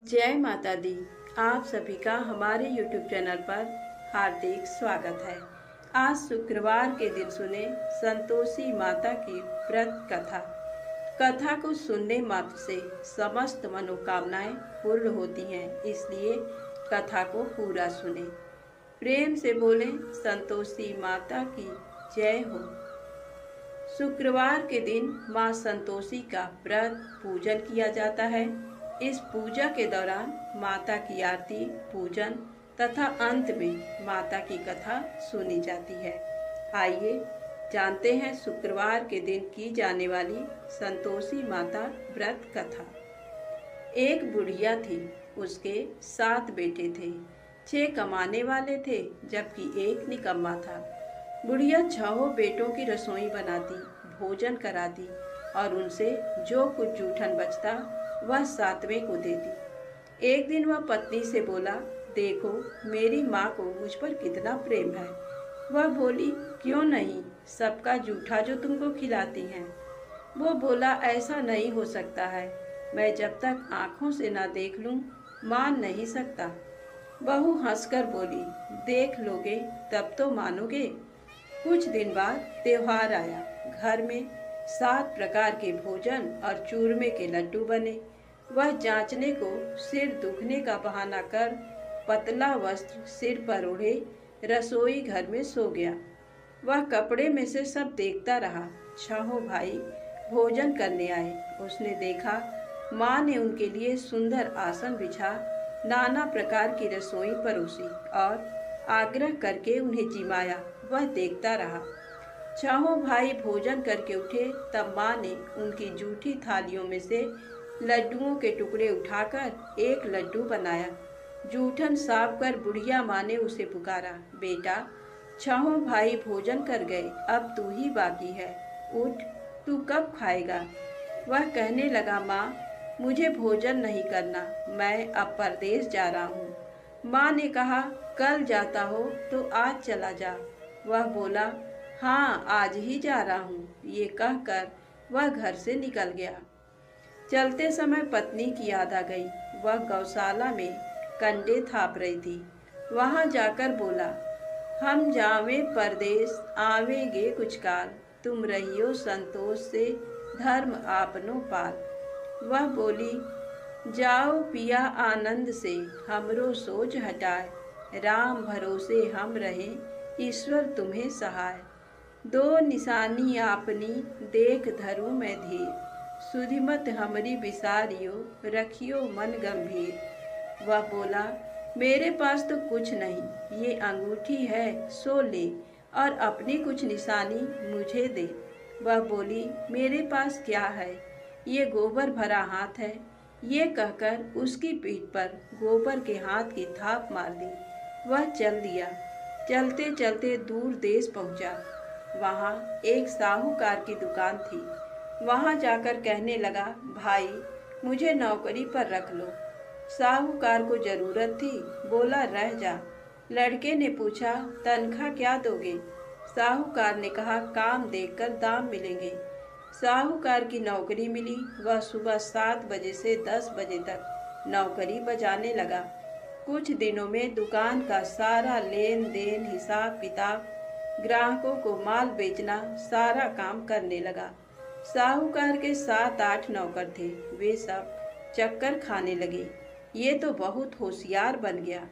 जय माता दी। आप सभी का हमारे YouTube चैनल पर हार्दिक स्वागत है। आज शुक्रवार के दिन सुने संतोषी माता की व्रत कथा। कथा को सुनने मात्र से समस्त मनोकामनाएं पूर्ण होती हैं, इसलिए कथा को पूरा सुने। प्रेम से बोले संतोषी माता की जय हो। शुक्रवार के दिन माँ संतोषी का व्रत पूजन किया जाता है। इस पूजा के दौरान माता की आरती, पूजन तथा अंत में माता की कथा सुनी जाती है। आइए जानते हैं शुक्रवार के दिन की जाने वाली संतोषी माता व्रत कथा। एक बुढ़िया थी, उसके 7 बेटे थे। 6 कमाने वाले थे जबकि एक निकम्मा था। बुढ़िया 6 बेटों की रसोई बनाती, भोजन कराती और उनसे जो कुछ जूठन बचता वह 7वें को देती। एक दिन वह पत्नी से बोला, देखो मेरी माँ को मुझ पर कितना प्रेम है। वह बोली, क्यों नहीं, सबका जूठा जो तुमको खिलाती हैं। वो बोला, ऐसा नहीं हो सकता है, मैं जब तक आँखों से ना देख लूँ मान नहीं सकता। बहू हंसकर बोली, देख लोगे तब तो मानोगे। कुछ दिन बाद त्योहार आया। घर में 7 प्रकार के भोजन और चूरमे के लड्डू बने। वह जांचने को सिर दुखने का बहाना कर पतला वस्त्र सिर पर ओढ़े रसोई घर में सो गया। वह कपड़े में से सब देखता रहा। 6 भाई भोजन करने आए। उसने देखा माँ ने उनके लिए सुंदर आसन बिछा नाना प्रकार की रसोई परोसी और आग्रह करके उन्हें जिमाया। वह देखता रहा। 6 भाई भोजन करके उठे तब माँ ने उनकी जूठी थालियों में से लड्डुओं के टुकड़े उठाकर एक लड्डू बनाया। जूठन साफ कर बुढ़िया माँ ने उसे पुकारा, बेटा 6 भाई भोजन कर गए, अब तू ही बाकी है, उठ, तू कब खाएगा। वह कहने लगा, माँ मुझे भोजन नहीं करना, मैं अब परदेश जा रहा हूँ। माँ ने कहा, कल जाता हो तो आज चला जा। वह बोला, हाँ आज ही जा रहा हूँ। ये कहकर वह घर से निकल गया। चलते समय पत्नी की याद आ गई। वह गौशाला में कंडे थाप रही थी। वहाँ जाकर बोला, हम जावे परदेश आवेंगे कुछ काल, तुम रहियो संतोष से धर्म आपनो पाल। वह बोली, जाओ पिया आनंद से हमरो सोच हटाए, राम भरोसे हम रहें ईश्वर तुम्हें सहाय। 2 निशानी आपनी देख धरूं मैं धीर, सुधिमत हमरी बिसारियो रखियो मन गंभीर। वह बोला, मेरे पास तो कुछ नहीं, ये अंगूठी है सो ले और अपनी कुछ निशानी मुझे दे। वह बोली, मेरे पास क्या है, ये गोबर भरा हाथ है। ये कहकर उसकी पीठ पर गोबर के हाथ की थाप मार दी। वह चल दिया। चलते चलते दूर देश पहुंचा। वहां एक साहूकार की दुकान थी। वहां जाकर कहने लगा, भाई मुझे नौकरी पर रख लो। साहूकार को जरूरत थी, बोला रह जा। लड़के ने पूछा, तनख्वाह क्या दोगे। साहूकार ने कहा, काम देखकर दाम मिलेंगे। साहूकार की नौकरी मिली। वह सुबह 7 बजे से 10 बजे तक नौकरी बजाने लगा। कुछ दिनों में दुकान का सारा लेन देन, हिसाब किताब, ग्राहकों को माल बेचना, सारा काम करने लगा। साहूकार के 7-8 नौकर थे। वे सब चक्कर खाने लगे। ये तो बहुत होशियार बन गया।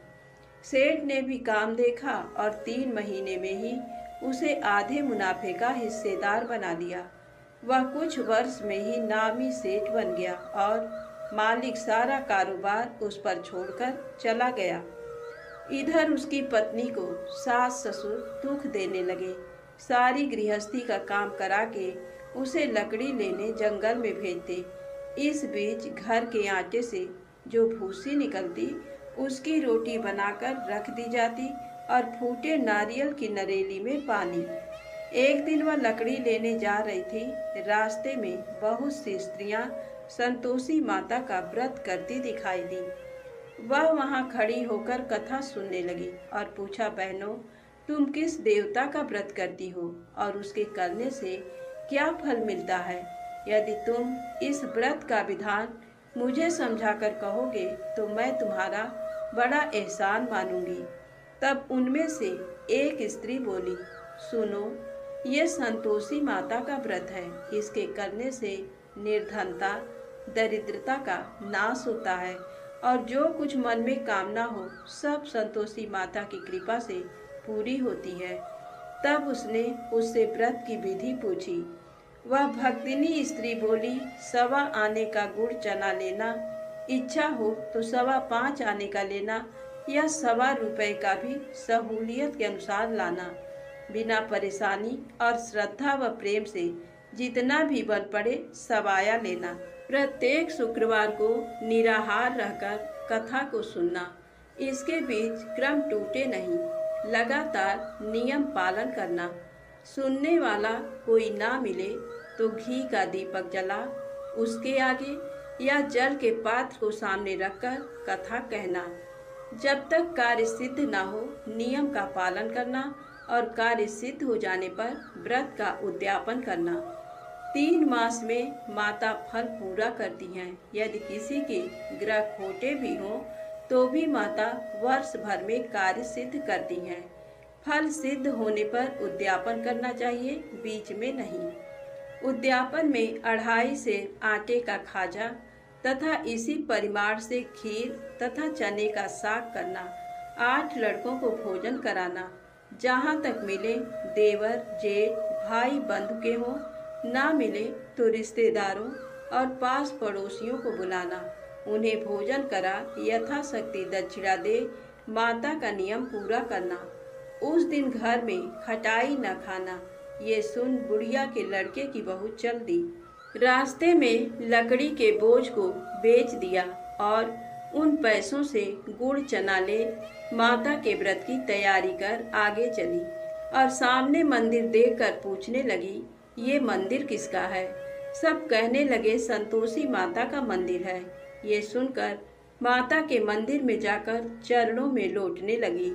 सेठ ने भी काम देखा और 3 महीने में ही उसे आधे मुनाफे का हिस्सेदार बना लिया। वह कुछ वर्ष में ही नामी सेठ बन गया और मालिक सारा कारोबार उस पर छोड़कर चला गया। इधर उसकी पत्नी को सास ससुर दुख देने लगे। सारी गृहस्थी का काम करा के उसे लकड़ी लेने जंगल में भेजते। इस बीच घर के आटे से जो भूसी निकलती उसकी रोटी बनाकर रख दी जाती और फूटे नारियल की नरेली में पानी। एक दिन वह लकड़ी लेने जा रही थी। रास्ते में बहुत सी स्त्रियां संतोषी माता का व्रत करती दिखाई दी। वह वहां खड़ी होकर कथा सुनने लगी और पूछा, बहनों तुम किस देवता का व्रत करती हो और उसके करने से क्या फल मिलता है। यदि तुम इस व्रत का विधान मुझे समझाकर कहोगे तो मैं तुम्हारा बड़ा एहसान मानूंगी। तब उनमें से एक स्त्री बोली, सुनो, ये संतोषी माता का व्रत है। इसके करने से निर्धनता, दरिद्रता का नाश होता है और जो कुछ मन में कामना हो सब संतोषी माता की कृपा से पूरी होती है। तब उसने उससे व्रत की विधि पूछी। वह भक्तिनी स्त्री बोली, 1.25 आने का गुड़ चना लेना, इच्छा हो तो 5.25 आने का लेना या 1.25 रुपए का भी सहूलियत के अनुसार लाना। बिना परेशानी और श्रद्धा व प्रेम से जितना भी बन पड़े सवाया लेना। प्रत्येक शुक्रवार को निराहार रहकर कथा को सुनना। इसके बीच क्रम टूटे नहीं, लगातार नियम पालन करना। सुनने वाला कोई ना मिले तो घी का दीपक जला उसके आगे या जल के पात्र को सामने रखकर कथा कहना। जब तक कार्य सिद्ध ना हो नियम का पालन करना और कार्य सिद्ध हो जाने पर व्रत का उद्यापन करना। 3 मास में माता फल पूरा करती हैं। यदि किसी के ग्रह खोटे भी हों तो भी माता वर्ष भर में कार्य सिद्ध करती हैं। फल सिद्ध होने पर उद्यापन करना चाहिए, बीच में नहीं। उद्यापन में 2.5 सेर आटे का खाजा तथा इसी परिमाण से खीर तथा चने का साग करना। 8 लड़कों को भोजन कराना। जहाँ तक मिले देवर, जेठ, भाई बंधु के हों, ना मिले तो रिश्तेदारों और पास पड़ोसियों को बुलाना। उन्हें भोजन करा यथाशक्ति दक्षिणा दे माता का नियम पूरा करना। उस दिन घर में खटाई न खाना। ये सुन बुढ़िया के लड़के की बहू चल दी। रास्ते में लकड़ी के बोझ को बेच दिया और उन पैसों से गुड़ चना ले माता के व्रत की तैयारी कर आगे चली और सामने मंदिर देखकर पूछने लगी, ये मंदिर किसका है? सब कहने लगे संतोषी माता का मंदिर है। ये सुनकर माता के मंदिर में जाकर चरणों में लौटने लगी।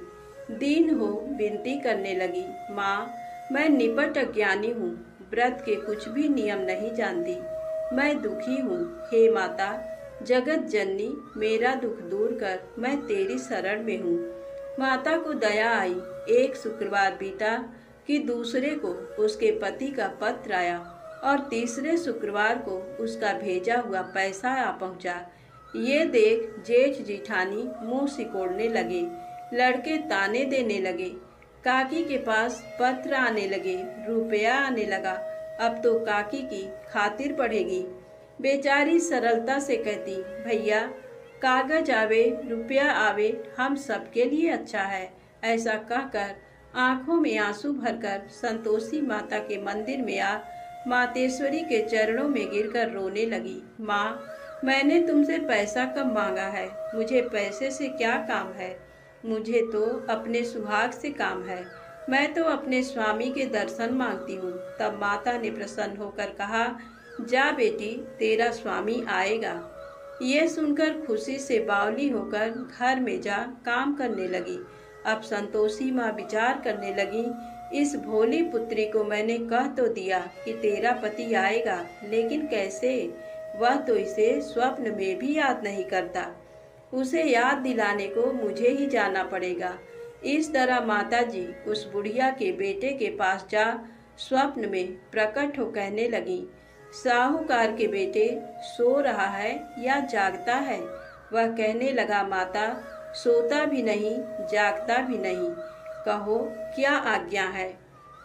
दीन हो विनती करने लगी, माँ, मैं निपट अज्ञानी हूँ, व्रत के कुछ भी नियम नहीं जानती, मैं दुखी हूँ। हे माता जगत जननी, मेरा दुख दूर कर, मैं तेरी शरण में हूँ। माता को दया आई। एक शुक्रवार बीता कि दूसरे को उसके पति का पत्र आया और तीसरे शुक्रवार को उसका भेजा हुआ पैसा आ पहुँचा। ये देख जेठ जिठानी मुंह सिकोड़ने लगे, लड़के ताने देने लगे। काकी के पास पत्र आने लगे, रुपया आने लगा। अब तो काकी की खातिर पड़ेगी। बेचारी सरलता से कहती, भैया कागज आवे रुपया आवे हम सबके लिए अच्छा है। ऐसा कहकर आंखों में आंसू भरकर संतोषी माता के मंदिर में आ मातेश्वरी के चरणों में गिरकर रोने लगी। माँ, मैंने तुमसे पैसा कब मांगा है? मुझे पैसे से क्या काम है? मुझे तो अपने सुहाग से काम है। मैं तो अपने स्वामी के दर्शन मांगती हूँ। तब माता ने प्रसन्न होकर कहा, जा बेटी, तेरा स्वामी आएगा। ये सुनकर खुशी से बावली होकर घर में जा काम करने लगी। अब संतोषी माँ विचार करने लगी, इस भोली पुत्री को मैंने कह तो दिया कि तेरा पति आएगा, लेकिन कैसे? वह तो इसे स्वप्न में भी याद नहीं करता। उसे याद दिलाने को मुझे ही जाना पड़ेगा। इस तरह माताजी उस बुढ़िया के बेटे के पास जा स्वप्न में प्रकट हो कहने लगी, साहूकार के बेटे सो रहा है या जागता है? वह कहने लगा, माता सोता भी नहीं जागता भी नहीं, कहो क्या आज्ञा है?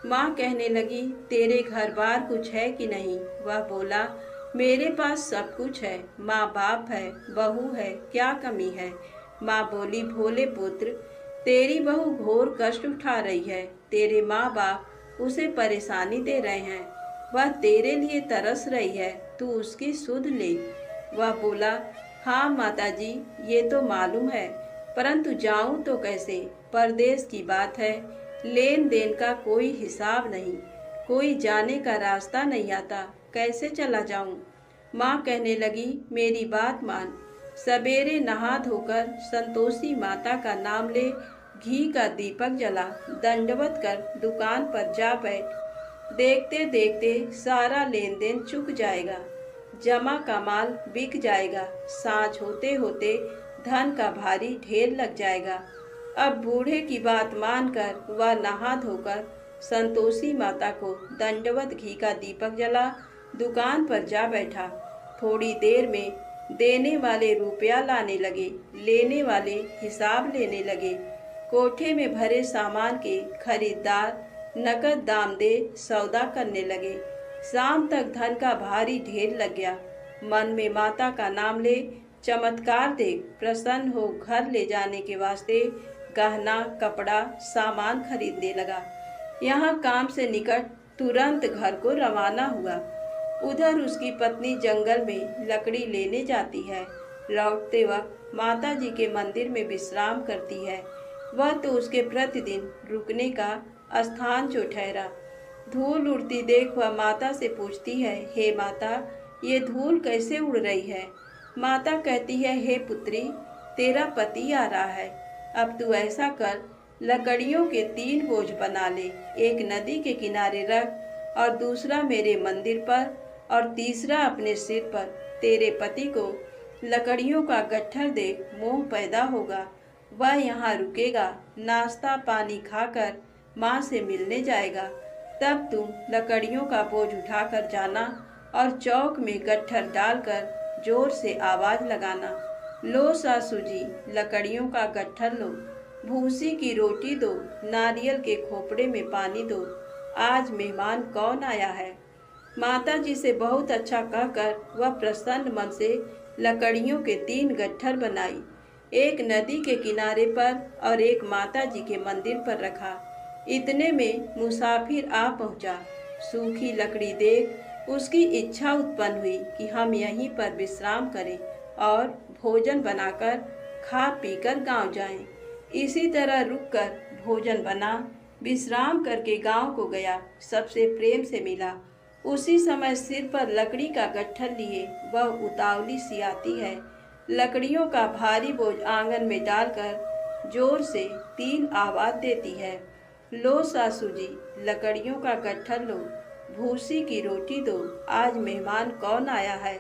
माँ कहने लगी, तेरे घर बार कुछ है कि नहीं? वह बोला, मेरे पास सब कुछ है, माँ बाप है, बहू है, क्या कमी है? माँ बोली, भोले पुत्र, तेरी बहू घोर कष्ट उठा रही है। तेरे माँ बाप उसे परेशानी दे रहे हैं। वह तेरे लिए तरस रही है, तू उसकी सुध ले। वह बोला, हाँ माताजी, ये तो मालूम है, परंतु जाऊं तो कैसे? परदेश की बात है, लेन देन का कोई हिसाब नहीं, कोई जाने का रास्ता नहीं आता, कैसे चला जाऊं? माँ कहने लगी, मेरी बात मान, सवेरे नहा धोकर संतोषी माता का नाम ले, घी का दीपक जला, दंडवत कर दुकान पर जा बैठ। देखते देखते सारा लेन देन चुक जाएगा। जमा का माल बिक जाएगा। सांझ होते होते धन का भारी ढेर लग जाएगा। अब बूढ़े की बात मानकर वह नहा धोकर संतोषी माता को दंडवत घी का दीपक जला दुकान पर जा बैठा। थोड़ी देर में देने वाले रुपया लाने लगे, लेने वाले हिसाब लेने लगे। कोठे में भरे सामान के खरीदार नकद दाम दे सौदा करने लगे। शाम तक धन का भारी ढेर लग गया। मन में माता का नाम ले चमत्कार देख प्रसन्न हो घर ले जाने के वास्ते गहना कपड़ा सामान खरीदने लगा। यहाँ काम से निकट तुरंत घर को रवाना हुआ। उधर उसकी पत्नी जंगल में लकड़ी लेने जाती है। लौटते वक्त माता जी के मंदिर में विश्राम करती है। वह तो उसके प्रतिदिन रुकने का स्थान जो ठहरा। धूल उड़ती देख वह माता से पूछती है, हे माता, ये धूल कैसे उड़ रही है? माता कहती है, हे पुत्री, तेरा पति आ रहा है। अब तू ऐसा कर, लकड़ियों के 3 बोझ बना ले। एक नदी के किनारे रख और दूसरा मेरे मंदिर पर और तीसरा अपने सिर पर। तेरे पति को लकड़ियों का गट्ठर देख मोह पैदा होगा। वह यहाँ रुकेगा, नाश्ता पानी खाकर माँ से मिलने जाएगा। तब तुम लकड़ियों का बोझ उठाकर जाना और चौक में गट्ठर डालकर जोर से आवाज लगाना, लो सासू जी, लकड़ियों का गट्ठर लो, भूसी की रोटी दो, नारियल के खोपड़े में पानी दो, आज मेहमान कौन आया है। माता जी से बहुत अच्छा कहकर वह प्रसन्न मन से लकड़ियों के 3 गट्ठर बनाई। एक नदी के किनारे पर और एक माता जी के मंदिर पर रखा। इतने में मुसाफिर आ पहुंचा। सूखी लकड़ी देख उसकी इच्छा उत्पन्न हुई कि हम यहीं पर विश्राम करें और भोजन बनाकर खा पीकर गांव जाएं। इसी तरह रुककर भोजन बना, विश्राम करके गांव को गया, सबसे प्रेम से मिला। उसी समय सिर पर लकड़ी का गट्ठर लिए वह उतावली सी आती है। लकड़ियों का भारी बोझ आंगन में डालकर जोर से 3 आवाज देती है, लो सासू जी, लकड़ियों का गट्ठर लो, भूसी की रोटी दो, आज मेहमान कौन आया है।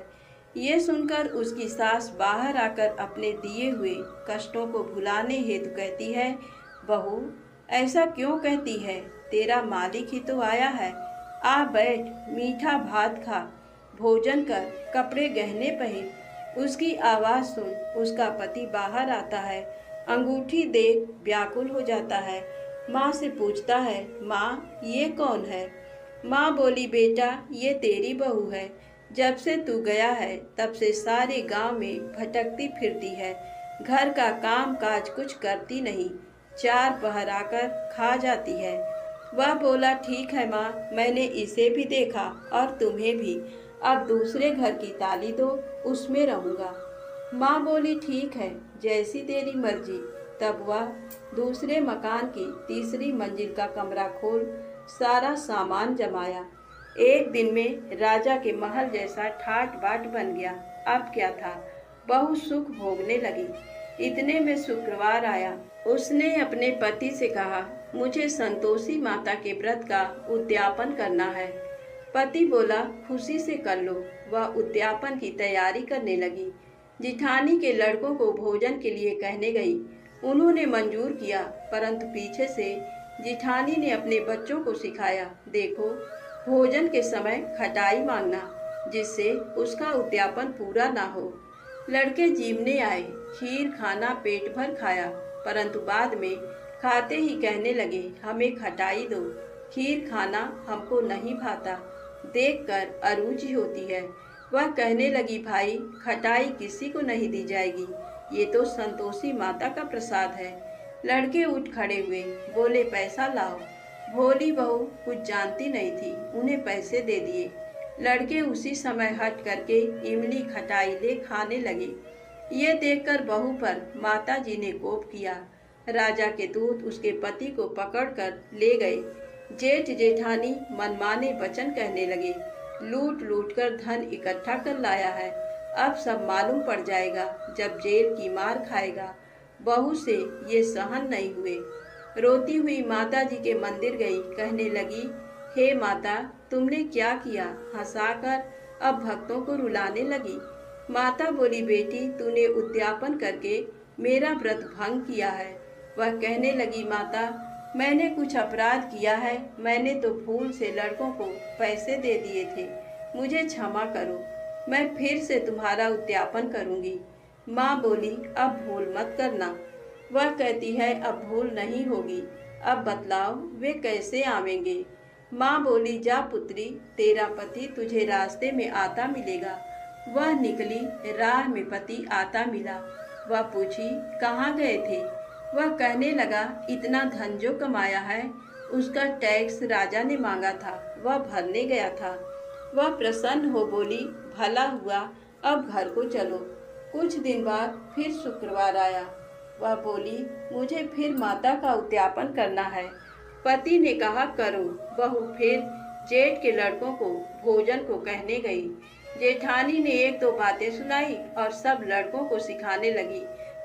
ये सुनकर उसकी सास बाहर आकर अपने दिए हुए कष्टों को भुलाने हेतु कहती है, बहू ऐसा क्यों कहती है, तेरा मालिक ही तो आया है। आ बैठ, मीठा भात खा, भोजन कर, कपड़े गहने पहन। उसकी आवाज़ सुन उसका पति बाहर आता है। अंगूठी देख व्याकुल हो जाता है। माँ से पूछता है, माँ ये कौन है। माँ बोली, बेटा ये तेरी बहू है। जब से तू गया है तब से सारे गांव में भटकती फिरती है, घर का काम काज कुछ करती नहीं, 4 पहर आकर खा जाती है। वह बोला, ठीक है माँ, मैंने इसे भी देखा और तुम्हें भी। अब दूसरे घर की ताली दो, उसमें रहूँगा। माँ बोली, ठीक है, जैसी तेरी मर्जी। तब वह दूसरे मकान की तीसरी मंजिल का कमरा खोल सारा सामान जमाया। एक दिन में राजा के महल जैसा ठाट बाट बन गया। अब क्या था, बहुत सुख भोगने लगी। इतने में शुक्रवार आया। उसने अपने पति से कहा, मुझे संतोषी माता के व्रत का उद्यापन करना है। पति बोला, खुशी से कर लो। वह उद्यापन की तैयारी करने लगी। जिठानी के लड़कों को भोजन के लिए कहने गई। उन्होंने मंजूर किया, परंतु पीछे से जिठानी ने अपने बच्चों को सिखाया, देखो भोजन के समय खटाई मांगना, जिससे उसका उद्यापन पूरा ना हो। लड़के जीवने आए, खीर खाना पेट भर खाया, परंतु बाद में खाते ही कहने लगे, हमें खटाई दो, खीर खाना हमको नहीं भाता, देखकर अरुचि होती है। वह कहने लगी, भाई खटाई किसी को नहीं दी जाएगी, ये तो संतोषी माता का प्रसाद है। लड़के उठ खड़े हुए, बोले, पैसा लाओ। भोली बहू कुछ जानती नहीं थी, उन्हें पैसे दे दिए। लड़के उसी समय हट करके इमली खटाई ले खाने लगे। ये देखकर बहू पर माता जी ने कोप किया। राजा के दूत उसके पति को पकड़कर ले गए। जेठ जेठानी मनमाने वचन कहने लगे, लूट लूट कर धन इकट्ठा कर लाया है, अब सब मालूम पड़ जाएगा जब जेल की मार खाएगा। बहू से ये सहन नहीं हुए। रोती हुई माता जी के मंदिर गई, कहने लगी, हे माता, तुमने क्या किया। हंसाकर अब भक्तों को रुलाने लगी। माता बोली, बेटी तूने उद्यापन करके मेरा व्रत भंग किया है। वह कहने लगी, माता मैंने कुछ अपराध किया है, मैंने तो भूल से लड़कों को पैसे दे दिए थे, मुझे क्षमा करो, मैं फिर से तुम्हारा उद्यापन करूंगी। माँ बोली, अब भूल मत करना। वह कहती है, अब भूल नहीं होगी, अब बतलाओ वे कैसे आवेंगे। माँ बोली, जा पुत्री, तेरा पति तुझे रास्ते में आता मिलेगा। वह निकली, राह में पति आता मिला। वह पूछी, कहाँ गए थे? वह कहने लगा, इतना धन जो कमाया है उसका टैक्स राजा ने मांगा था, वह भरने गया था। वह प्रसन्न हो बोली, भला हुआ, अब घर को चलो। कुछ दिन बाद फिर शुक्रवार आया। वह बोली, मुझे फिर माता का उद्यापन करना है। पति ने कहा, करो। बहू फिर जेठ के लड़कों को भोजन को कहने गई। जेठानी ने एक दो बातें सुनाई और सब लड़कों को सिखाने लगी,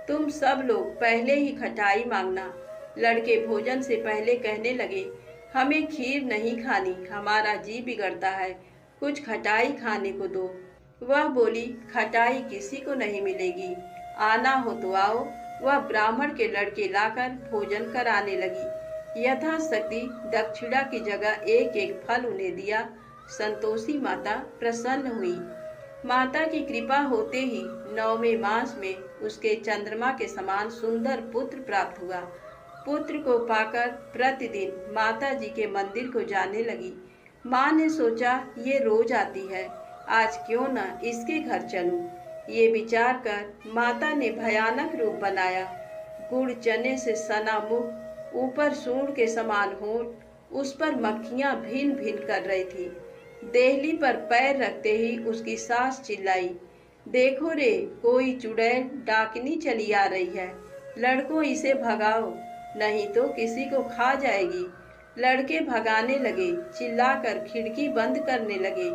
तुम सब लोग पहले ही खटाई मांगना। लड़के भोजन से पहले कहने लगे, हमें खीर नहीं खानी, हमारा जी बिगड़ता है, कुछ खटाई खाने को दो। वह बोली, खटाई किसी को नहीं मिलेगी, आना हो तो आओ। वह ब्राह्मण के लड़के लाकर भोजन कराने लगी। यथाशक्ति दक्षिणा की जगह एक एक फल उन्हें दिया। संतोषी माता प्रसन्न हुई। माता की कृपा होते ही 9वें मास में उसके चंद्रमा के समान सुंदर पुत्र प्राप्त हुआ। पुत्र को पाकर प्रतिदिन माता जी के मंदिर को जाने लगी। माँ ने सोचा, ये रोज आती है, आज क्यों न इसके घर चलूं। ये विचार कर माता ने भयानक रूप बनाया। गुड़ चने से सना मुख, ऊपर सूंड के समान होंठ, उस पर मक्खियां भिन भिन कर रही थी। देहली पर पैर रखते ही उसकी सास चिल्लाई, देखो रे, कोई चुड़ैल डाकिनी चली आ रही है, लड़कों इसे भगाओ, नहीं तो किसी को खा जाएगी। लड़के भगाने लगे, चिल्लाकर खिड़की बंद करने लगे।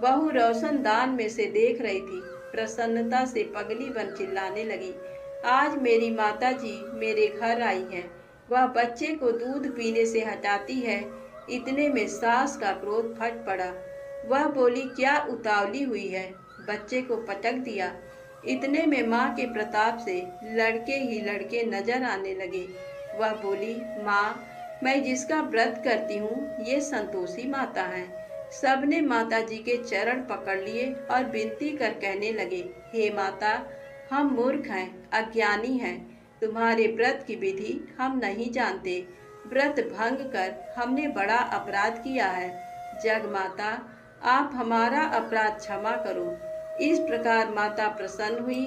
बहू रोशनदान में से देख रही थी, प्रसन्नता से पगली बन चिल्लाने लगी, आज मेरी माता जी मेरे घर आई हैं। वह बच्चे को दूध पीने से हटाती है, इतने में सास का क्रोध फट पड़ा। वह बोली, क्या उतावली हुई है? बच्चे को पटक दिया। इतने में माँ के प्रताप से लड़के ही लड़के नजर आने लगे। वह बोली, माँ, मैं जिसका व्रत करती हूँ ये संतोषी माता है। सबने माता जी के चरण पकड़ लिए और विनती कर कहने लगे, हे माता, हम मूर्ख हैं, अज्ञानी हैं, तुम्हारे व्रत की विधि हम नहीं जानते, व्रत भंग कर हमने बड़ा अपराध किया है। जग माता, आप हमारा अपराध क्षमा करो। इस प्रकार माता प्रसन्न हुई।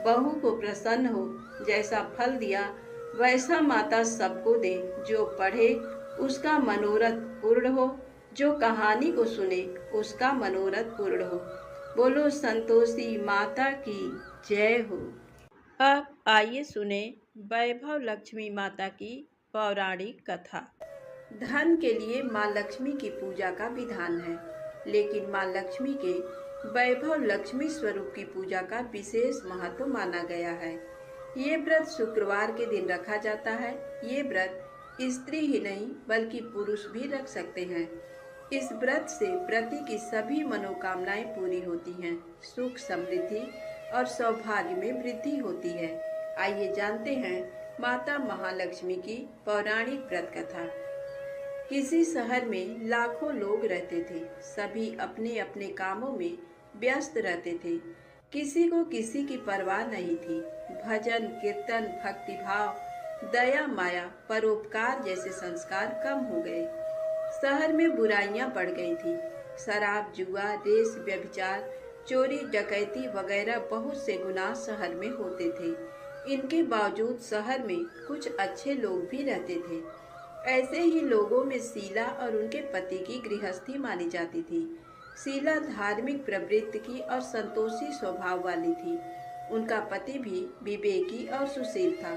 बहू को प्रसन्न हो, जैसा फल दिया वैसा माता सबको दे। जो पढ़े उसका मनोरथ पूर्ण हो, जो कहानी को सुने उसका मनोरथ पूर्ण हो। बोलो संतोषी माता की जय हो। अब आइए सुने वैभव लक्ष्मी माता की पौराणिक कथा। धन के लिए माँ लक्ष्मी की पूजा का विधान है, लेकिन माँ लक्ष्मी के वैभव लक्ष्मी स्वरूप की पूजा का विशेष महत्व माना गया है। ये व्रत शुक्रवार के दिन रखा जाता है। ये व्रत स्त्री ही नहीं बल्कि पुरुष भी रख सकते हैं। इस व्रत से प्रति की सभी मनोकामनाएं पूरी होती हैं, सुख समृद्धि और सौभाग्य में वृद्धि होती है। आइए जानते हैं माता महालक्ष्मी की पौराणिक व्रत कथा। किसी शहर में लाखों लोग रहते थे। सभी अपने अपने कामों में व्यस्त रहते थे। किसी को किसी की परवाह नहीं थी। भजन कीर्तन, भक्तिभाव, दया माया, परोपकार जैसे संस्कार कम हो गए। शहर में बुराइयां बढ़ गई थी। शराब, जुआ, रेस, व्यभिचार, चोरी, डकैती वगैरह बहुत से गुनाह शहर में होते थे। इनके बावजूद शहर में कुछ अच्छे लोग भी रहते थे। ऐसे ही लोगों में शीला और उनके पति की गृहस्थी मानी जाती थी। शीला धार्मिक प्रवृत्ति की और संतोषी स्वभाव वाली थी। उनका पति भी विवेकी और सुशील था।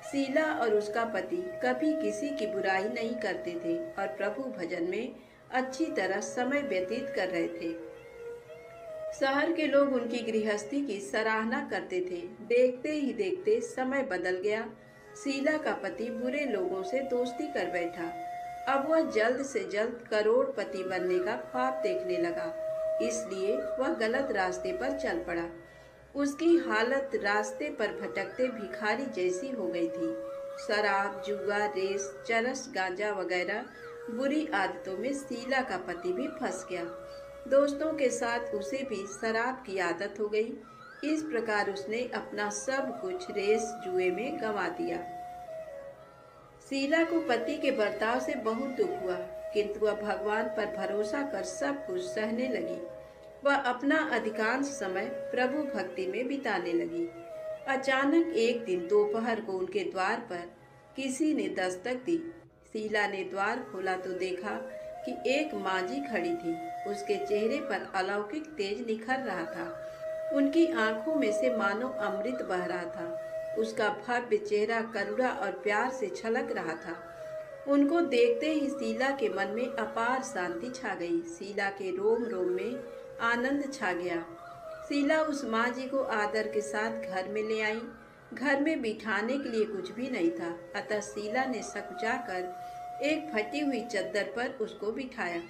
शीला और उसका पति कभी किसी की बुराई नहीं करते थे और प्रभु भजन में अच्छी तरह समय व्यतीत कर रहे थे। शहर के लोग उनकी गृहस्थी की सराहना करते थे। देखते ही देखते समय बदल गया। शीला का पति बुरे लोगों से दोस्ती कर बैठा। अब वह जल्द से जल्द करोड़पति बनने का ख्वाब देखने लगा। इसलिए वह गलत रास्ते पर चल पड़ा। उसकी हालत रास्ते पर भटकते भिखारी जैसी हो गई थी। शराब, जुआ, रेस, चरस, गांजा वगैरह बुरी आदतों में शीला का पति भी फंस गया। दोस्तों के साथ उसे भी शराब की आदत हो गई। इस प्रकार उसने अपना सब कुछ रेस जुए में गंवा दिया। शीला को पति के बर्ताव से बहुत दुख हुआ, किंतु वह भगवान पर भरोसा कर सब कुछ सहने लगी। वह अपना अधिकांश समय प्रभु भक्ति में बिताने लगी। अचानक एक दिन दोपहर को उनके द्वार पर किसी ने दस्तक दी। शीला ने द्वार खोला तो देखा कि एक मांझी खड़ी थी। उसके चेहरे पर अलौकिक तेज निखर रहा था। उनकी आंखों में से मानो अमृत बह रहा था। उसका भव्य चेहरा करुणा और प्यार से छलक रहा था। उनको देखते ही शीला के मन में अपार शांति छा गई। शीला के रोम रोम में आनंद छा गया। शीला उस माँ जी को आदर के साथ घर में ले आई। घर में बिठाने के लिए कुछ भी नहीं था, अतः शीला ने सकुचाकर एक फटी हुई चद्दर पर उसको बिठाया।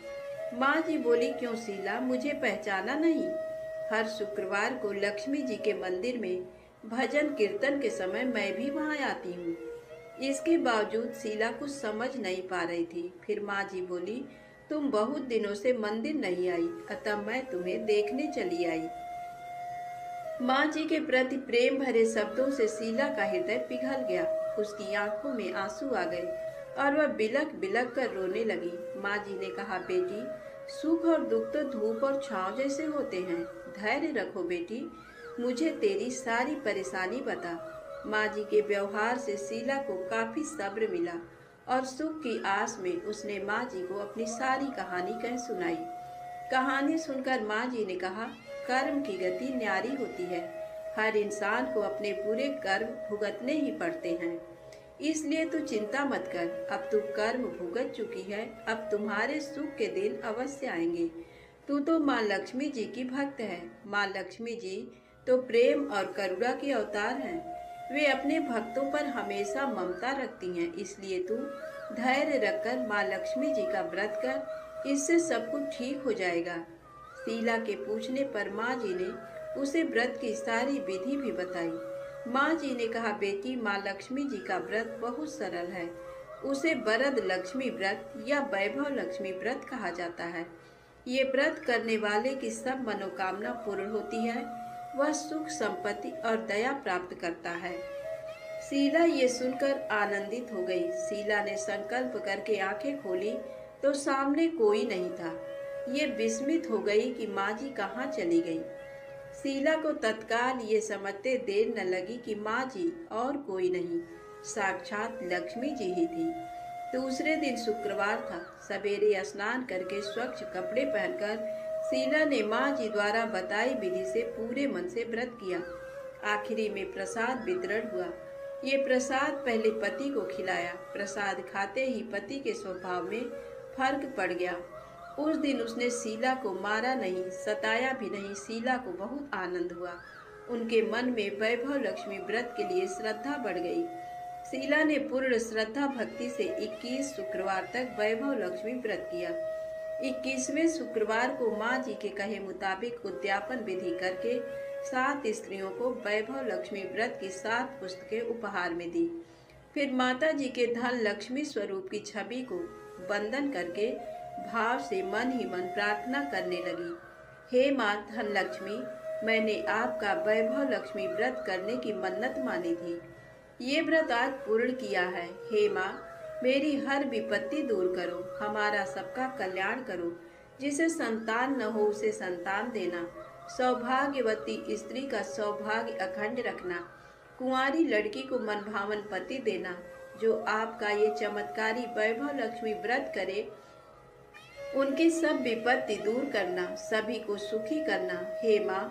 माँ जी बोली, क्यों शीला, मुझे पहचाना नहीं? हर शुक्रवार को लक्ष्मी जी के मंदिर में भजन कीर्तन के समय मैं भी वहाँ आती हूँ। इसके बावजूद शीला कुछ समझ नहीं पा रही थी। फिर माँ जी बोली, तुम बहुत दिनों से मंदिर नहीं आई, अतः मैं तुम्हें देखने चली आई। माँ जी के प्रति प्रेम भरे शब्दों से शीला का हृदय पिघल गया। उसकी आंखों में आंसू आ गए और वह बिलख बिलख कर रोने लगी। माँ जी ने कहा, बेटी, सुख और दुख तो धूप और छांव जैसे होते हैं। धैर्य रखो बेटी, मुझे तेरी सारी परेशानी बता। माँ जी के व्यवहार से शीला को काफी सब्र मिला और सुख की आस में उसने माँ जी को अपनी सारी कहानी कह सुनाई। कहानी सुनकर माँ जी ने कहा, कर्म की गति न्यारी होती है। हर इंसान को अपने बुरे कर्म भुगतने ही पड़ते हैं, इसलिए तू चिंता मत कर। अब तू कर्म भुगत चुकी है, अब तुम्हारे सुख के दिन अवश्य आएंगे। तू तो माँ लक्ष्मी जी की भक्त है। माँ लक्ष्मी जी तो प्रेम और करुणा के अवतार हैं। वे अपने भक्तों पर हमेशा ममता रखती हैं, इसलिए तू धैर्य रखकर माँ लक्ष्मी जी का व्रत कर, इससे सब कुछ ठीक हो जाएगा। शीला के पूछने पर माँ जी ने उसे व्रत की सारी विधि भी बताई। माँ जी ने कहा, बेटी, माँ लक्ष्मी जी का व्रत बहुत सरल है। उसे वरद लक्ष्मी व्रत या वैभव लक्ष्मी व्रत कहा जाता है। ये व्रत करने वाले की सब मनोकामना पूर्ण होती है। वह सुख, संपत्ति और दया प्राप्त करता है। शीला ये सुनकर आनंदित हो गई। शीला ने संकल्प करके आंखें खोली तो सामने कोई नहीं था। ये विस्मित हो गई कि माँ जी कहाँ चली गई। शीला को तत्काल ये समझते देर न लगी कि माँ जी और कोई नहीं, साक्षात लक्ष्मी जी ही थी। दूसरे दिन शुक्रवार था। सवेरे स्नान करके स्वच्छ कपड़े पहनकर शीला ने माँ जी द्वारा बताई विधि से पूरे मन से व्रत किया। आखिरी में प्रसाद वितरण हुआ। ये प्रसाद पहले पति को खिलाया। प्रसाद खाते ही पति के स्वभाव में फर्क पड़ गया। उस दिन उसने शीला को मारा नहीं, सताया भी नहीं। शीला को बहुत आनंद हुआ। उनके मन में वैभव लक्ष्मी व्रत के लिए श्रद्धा बढ़ गई। शीला ने पूर्ण श्रद्धा भक्ति से 21 शुक्रवार तक वैभव लक्ष्मी व्रत किया। 21वें शुक्रवार को माँ जी के कहे मुताबिक उद्यापन विधि करके 7 स्त्रियों को वैभव लक्ष्मी व्रत की 7 पुस्तकें उपहार में दी। फिर माता जी के धन लक्ष्मी स्वरूप की छवि को वंदन करके भाव से मन ही मन प्रार्थना करने लगी। हे माँ धन लक्ष्मी, मैंने आपका वैभव लक्ष्मी व्रत करने की मन्नत मानी थी। ये व्रत आज पूर्ण किया है। हे माँ, मेरी हर विपत्ति दूर करो, हमारा सबका कल्याण करो। जिसे संतान न हो उसे संतान देना, सौभाग्यवती स्त्री का सौभाग्य अखंड रखना, कुंवारी लड़की को मनभावन पति देना। जो आपका ये चमत्कारी वैभव लक्ष्मी व्रत करे उनकी सब विपत्ति दूर करना, सभी को सुखी करना। हे माँ,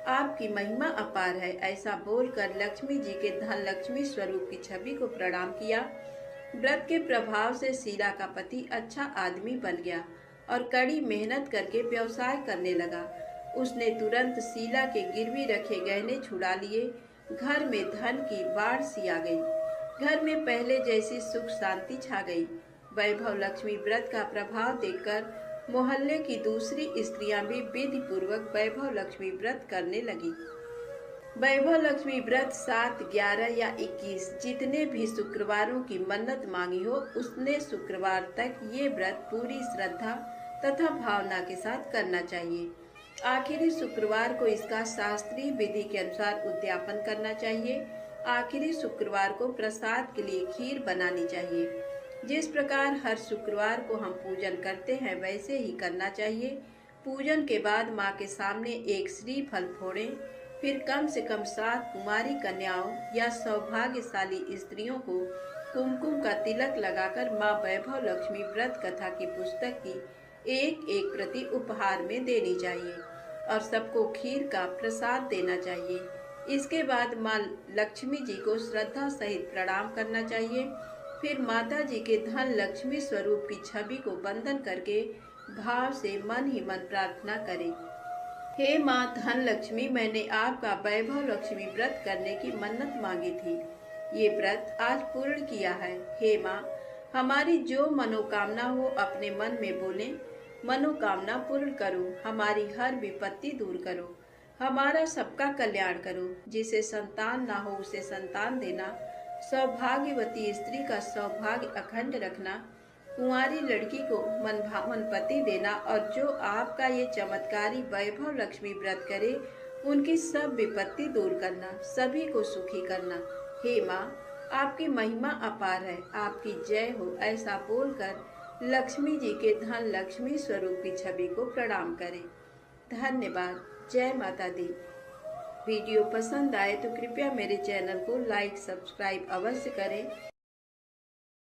आपकी महिमा अपार है। ऐसा बोलकर लक्ष्मी जी के धन लक्ष्मी स्वरूप की छवि को प्रणाम किया। व्रत के प्रभाव से शीला का पति अच्छा आदमी बन गया और कड़ी मेहनत करके व्यवसाय करने लगा। उसने तुरंत शीला के गिरवी रखे गहने छुड़ा लिए। घर में धन की बाढ़ सी आ गई। घर में पहले जैसी सुख शांति छा गई। वैभव लक्ष्मी व्रत का प्रभाव देखकर मोहल्ले की दूसरी स्त्रियां भी विधि पूर्वक वैभव लक्ष्मी व्रत करने लगी। वैभव लक्ष्मी व्रत 7, 11 या 21 जितने भी शुक्रवारों की मन्नत मांगी हो, उसने शुक्रवार तक ये व्रत पूरी श्रद्धा तथा भावना के साथ करना चाहिए। आखिरी शुक्रवार को इसका शास्त्रीय विधि के अनुसार उद्यापन करना चाहिए। आखिरी शुक्रवार को प्रसाद के लिए खीर बनानी चाहिए। जिस प्रकार हर शुक्रवार को हम पूजन करते हैं, वैसे ही करना चाहिए। पूजन के बाद माँ के सामने एक श्रीफल फोड़ें। फिर कम से कम 7 कुमारी कन्याओं या सौभाग्यशाली स्त्रियों को कुमकुम का तिलक लगाकर माँ वैभव लक्ष्मी व्रत कथा की पुस्तक की एक एक प्रति उपहार में देनी चाहिए और सबको खीर का प्रसाद देना चाहिए। इसके बाद माँ लक्ष्मी जी को श्रद्धा सहित प्रणाम करना चाहिए। फिर माता जी के धन लक्ष्मी स्वरूप की छवि को वंदन करके भाव से मन ही मन प्रार्थना करें। हे माँ धन लक्ष्मी, मैंने आपका वैभव लक्ष्मी व्रत करने की मन्नत मांगी थी। ये व्रत आज पूर्ण किया है। हे माँ, हमारी जो मनोकामना हो अपने मन में बोले। मनोकामना पूर्ण करो, हमारी हर विपत्ति दूर करो, हमारा सबका कल्याण करो। जिसे संतान ना हो उसे संतान देना, सौभाग्यवती स्त्री का सौभाग्य अखंड रखना, कुंवारी लड़की को मनभावन पति देना और जो आपका ये चमत्कारी वैभव लक्ष्मी व्रत करे, उनकी सब विपत्ति दूर करना, सभी को सुखी करना। हे माँ, आपकी महिमा अपार है, आपकी जय हो। ऐसा बोलकर लक्ष्मी जी के धन लक्ष्मी स्वरूप की छवि को प्रणाम करें। धन्यवाद। जय माता दी। वीडियो पसंद आए तो कृपया मेरे चैनल को लाइक सब्सक्राइब अवश्य करें।